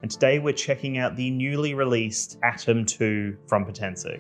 and today we're checking out the newly released Atom 2 from Potensic.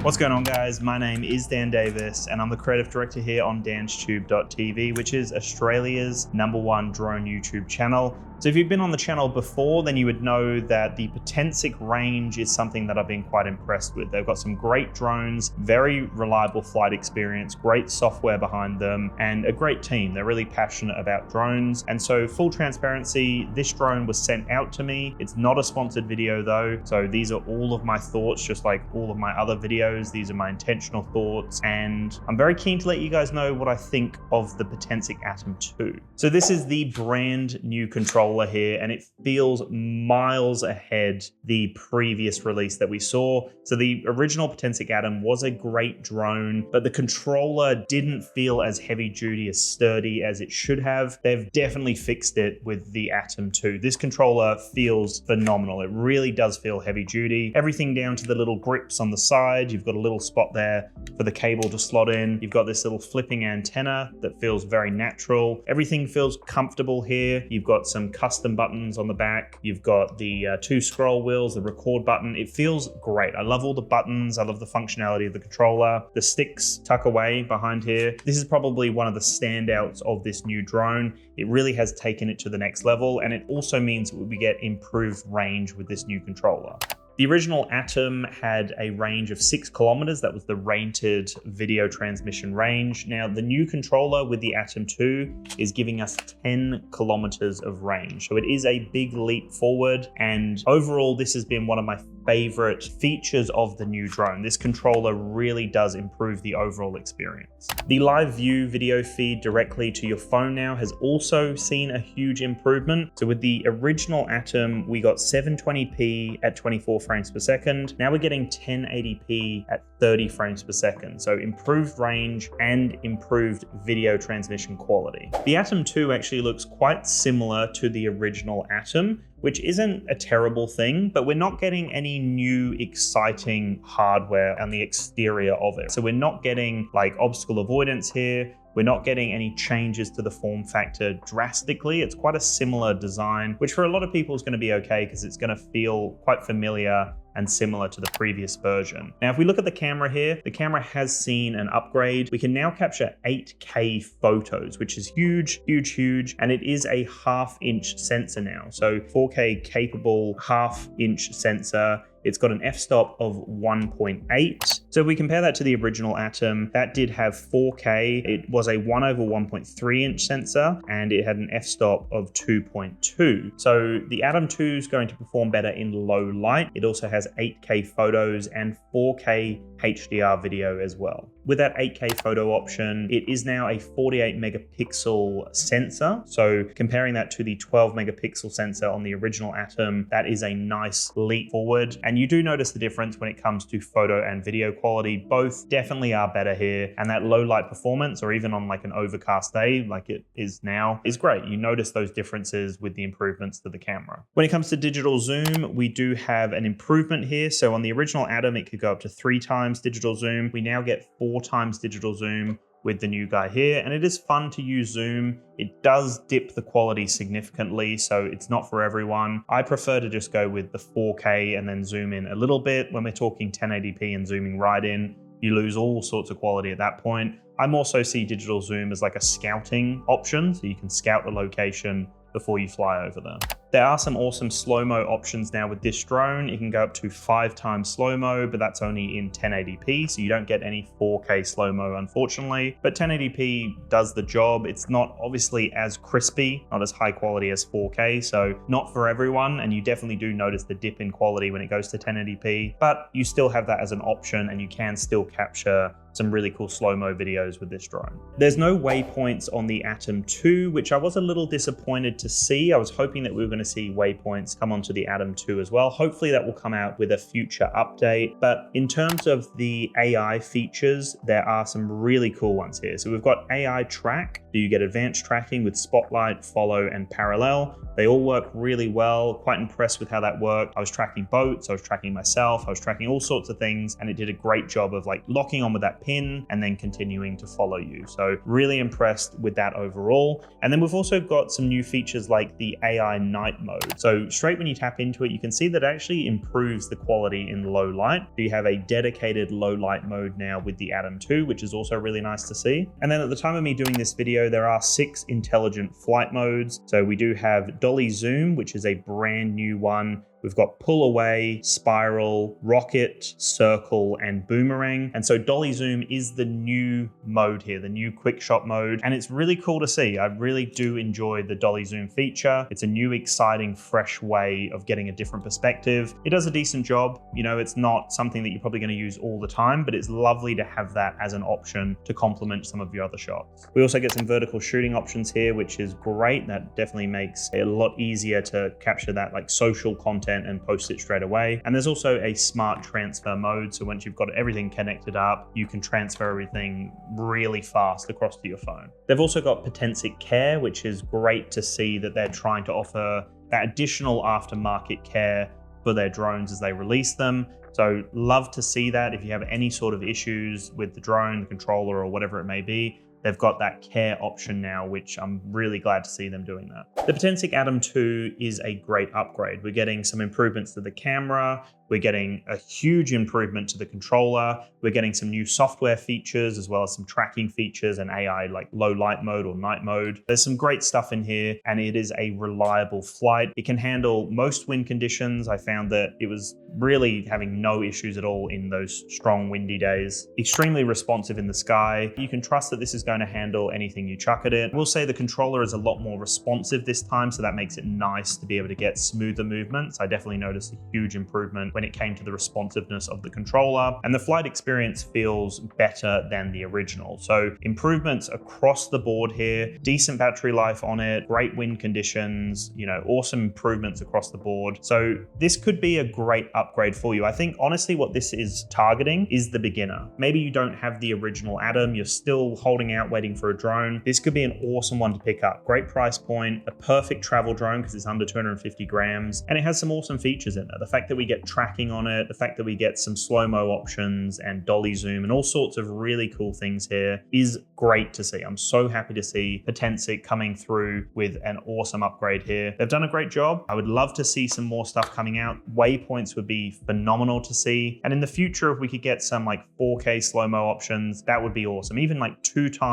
What's going on, guys? My name is Dan Davis and I'm the creative director here on danstube.tv, which is Australia's #1 drone YouTube channel. So if you've been on the channel before, then you would know that the Potensic range is something that I've been quite impressed with. They've got some great drones, very reliable flight experience, great software behind them, and a great team. They're really passionate about drones. And so full transparency, this drone was sent out to me. It's not a sponsored video though. So these are all of my thoughts, just like all of my other videos. These are my intentional thoughts. And I'm very keen to let you guys know what I think of the Potensic Atom 2. So this is the brand new controller here, and it feels miles ahead the previous release that we saw. So the original Potensic Atom was a great drone, but the controller didn't feel as heavy duty, as sturdy as it should have. They've definitely fixed it with the Atom 2. This controller feels phenomenal. It really does feel heavy duty. Everything down to the little grips on the side. You've got a little spot there for the cable to slot in. You've got this little flipping antenna that feels very natural. Everything feels comfortable here. You've got some custom buttons on the back. You've got the 2 scroll wheels, the record button. It feels great. I love all the buttons. I love the functionality of the controller. The sticks tuck away behind here. This is probably one of the standouts of this new drone. It really has taken it to the next level, and it also means we get improved range with this new controller. The original Atom had a range of 6 kilometers. That was the rated video transmission range. Now, the new controller with the Atom 2 is giving us 10 kilometers of range. So it is a big leap forward. And overall, this has been one of my favorite features of the new drone. This controller really does improve the overall experience. The live view video feed directly to your phone now has also seen a huge improvement. So with the original Atom, we got 720p at 24 frames per second. Now we're getting 1080p at 30 frames per second. So improved range and improved video transmission quality. The Atom 2 actually looks quite similar to the original Atom, which isn't a terrible thing, but we're not getting any new exciting hardware on the exterior of it. So we're not getting like obstacle avoidance here. We're not getting any changes to the form factor drastically. It's quite a similar design, which for a lot of people is going to be okay because it's going to feel quite familiar and similar to the previous version. Now, if we look at the camera here, the camera has seen an upgrade. We can now capture 8K photos, which is huge, huge, huge. And it is a 1/2-inch sensor now. So 4K capable 1/2-inch sensor. It's got an f-stop of 1.8. So if we compare that to the original Atom, that did have 4K. It was a 1/1.3-inch sensor, and it had an f-stop of 2.2. So the Atom 2 is going to perform better in low light. It also has 8K photos and 4K HDR video as well. With that 8K photo option, it is now a 48 megapixel sensor. So comparing that to the 12 megapixel sensor on the original Atom, that is a nice leap forward. And you do notice the difference when it comes to photo and video quality. Both definitely are better here. And that low light performance, or even on like an overcast day, like it is now, is great. You notice those differences with the improvements to the camera. When it comes to digital zoom, we do have an improvement here. So on the original Atom, it could go up to 3 times digital zoom. We now get 4 times digital zoom with the new guy here, and it is fun to use zoom. It does dip the quality significantly, so it's not for everyone. I prefer to just go with the 4K and then zoom in a little bit. When we're talking 1080p and zooming right in, you lose all sorts of quality at that point. I also see digital zoom as like a scouting option, so you can scout the location before you fly over them. There are some awesome slow-mo options now with this drone. You can go up to 5 times slow-mo, but that's only in 1080p, so you don't get any 4K slow-mo, unfortunately. But 1080p does the job. It's not obviously as crispy, not as high quality as 4K, so not for everyone, and you definitely do notice the dip in quality when it goes to 1080p, but you still have that as an option, and you can still capture some really cool slow-mo videos with this drone. There's no waypoints on the Atom 2, which I was a little disappointed to see. I was hoping that we were going to see waypoints come onto the Atom 2 as well. Hopefully that will come out with a future update. But in terms of the AI features, there are some really cool ones here. So we've got AI track. So you get advanced tracking with spotlight, follow, and parallel. They all work really well. Quite impressed with how that worked. I was tracking boats, I was tracking myself, I was tracking all sorts of things, and it did a great job of like locking on with that pin and then continuing to follow you. So really impressed with that overall. And then we've also got some new features like the AI night mode. So straight when you tap into it, you can see that it actually improves the quality in low light. So you have a dedicated low light mode now with the Atom 2, which is also really nice to see. And then at the time of me doing this video, there are 6 intelligent flight modes. So we do have Dolly Zoom, which is a brand new one. We've got pull away, spiral, rocket, circle, and boomerang. And so Dolly Zoom is the new mode here, the new quick shot mode. And it's really cool to see. I really do enjoy the Dolly Zoom feature. It's a new, exciting, fresh way of getting a different perspective. It does a decent job. You know, it's not something that you're probably going to use all the time, but it's lovely to have that as an option to complement some of your other shots. We also get some vertical shooting options here, which is great. That definitely makes it a lot easier to capture that like social content and post it straight away. And there's also a smart transfer mode. So once you've got everything connected up, you can transfer everything really fast across to your phone. They've also got Potensic Care, which is great to see that they're trying to offer that additional aftermarket care for their drones as they release them. So love to see that. If you have any sort of issues with the drone, the controller, or whatever it may be, they've got that care option now, which I'm really glad to see them doing that. The Potensic Atom 2 is a great upgrade. We're getting some improvements to the camera. We're getting a huge improvement to the controller. We're getting some new software features as well as some tracking features and AI like low light mode or night mode. There's some great stuff in here and it is a reliable flight. It can handle most wind conditions. I found that it was really having no issues at all in those strong windy days. Extremely responsive in the sky. You can trust that this is going to handle anything you chuck at it. We'll say the controller is a lot more responsive this time, so that makes it nice to be able to get smoother movements. I definitely noticed a huge improvement when it came to the responsiveness of the controller, and the flight experience feels better than the original. So improvements across the board here, decent battery life on it, great wind conditions, you know, awesome improvements across the board. So this could be a great upgrade for you. I think honestly what this is targeting is the beginner. Maybe you don't have the original Atom, you're still holding out waiting for a drone. This could be an awesome one to pick up. Great price point, a perfect travel drone because it's under 250 grams, and it has some awesome features in it. The fact that we get tracking on it, the fact that we get some slow-mo options and dolly zoom and all sorts of really cool things here is great to see. I'm so happy to see Potensic coming through with an awesome upgrade here. They've done a great job. I would love to see some more stuff coming out. Waypoints would be phenomenal to see. And in the future, if we could get some like 4K slow-mo options, that would be awesome. Even like 2 times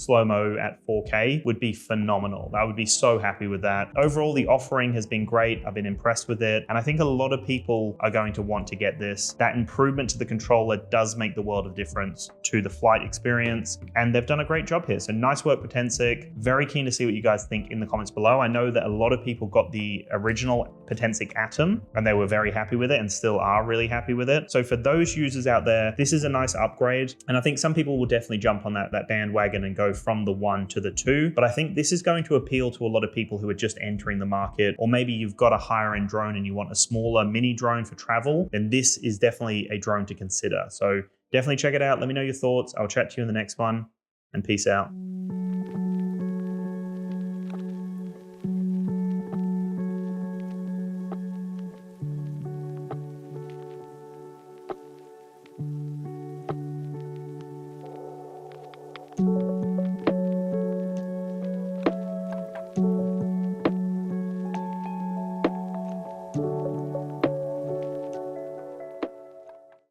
slow-mo at 4K would be phenomenal. I would be so happy with that. Overall, the offering has been great. I've been impressed with it. And I think a lot of people are going to want to get this. That improvement to the controller does make the world of difference to the flight experience. And they've done a great job here. So nice work, Potensic. Very keen to see what you guys think in the comments below. I know that a lot of people got the original Potensic Atom and they were very happy with it and still are really happy with it. So for those users out there, this is a nice upgrade. And I think some people will definitely jump on that bandwagon and go from the 1 to the 2. But I think this is going to appeal to a lot of people who are just entering the market, or maybe you've got a higher end drone and you want a smaller mini drone for travel, then this is definitely a drone to consider. So definitely check it out. Let me know your thoughts. I'll chat to you in the next one, and peace out.